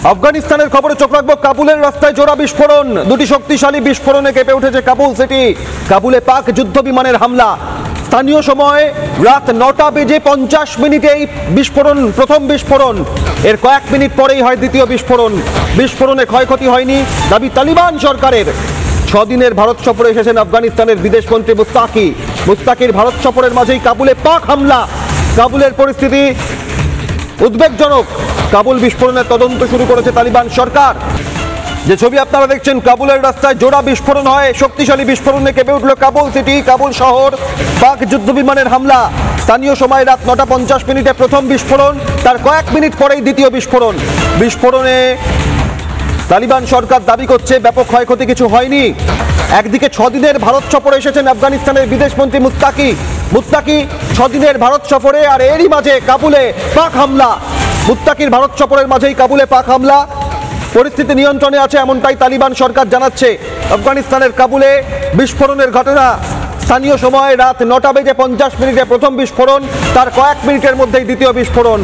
আফগানিস্তানের খবরে চোখ রাখবো। কাবুলের রাস্তায় জোড়া বিস্ফোরণ, দুটি শক্তিশালী বিস্ফোরণে কেঁপে উঠেছে কাবুল সিটি। কাবুলে পাক যুদ্ধ বিমানের হামলা। স্থানীয় সময় রাত 9:50 এই বিস্ফোরণ, প্রথম বিস্ফোরণ। এর কয়েক মিনিট পরেই হয় দ্বিতীয় বিস্ফোরণ। বিস্ফোরণে ক্ষয়ক্ষতি হয়নি দাবি তালিবান সরকারের। 6 দিনের ভারত সফরে এসেছেন আফগানিস্তানের বিদেশমন্ত্রী মুস্তাকির ভারত সফরের মাঝেই কাবুলে পাক হামলা। কাবুলের পরিস্থিতি উদ্বেগজনক। কাবুল বিস্ফোরণের তদন্ত শুরু করেছে তালিবান সরকার। যে ছবি আপনারা দেখছেন, কাবুলের রাস্তায় জোড়া বিস্ফোরণ হয়। শক্তিশালী বিস্ফোরণে কেঁপে উঠল কাবুল সিটি, কাবুল শহর। পাক যুদ্ধ বিমানের হামলা। স্থানীয় সময় রাত 9:50 প্রথম বিস্ফোরণ, তার কয়েক মিনিট পরেই দ্বিতীয় বিস্ফোরণ। বিস্ফোরণে তালিবান সরকার দাবি করছে ব্যাপক ক্ষয়ক্ষতি কিছু হয়নি। একদিকে 6 দিনের ভারত সফরে এসেছেন আফগানিস্তানের বিদেশমন্ত্রী মুত্তাকি 6 দিনের ভারত সফরে, আর এরই মাঝে কাবুলে পাক হামলা। মুত্তাকির ভারত সফরের মাঝেই কাবুলে পাক হামলা। পরিস্থিতি নিয়ন্ত্রণে আছে এমনটাই তালিবান সরকার জানাচ্ছে। আফগানিস্তানের কাবুলে বিস্ফোরণের ঘটনা। স্থানীয় সময় রাত 9:50 প্রথম বিস্ফোরণ, তার কয়েক মিনিটের মধ্যেই দ্বিতীয় বিস্ফোরণ।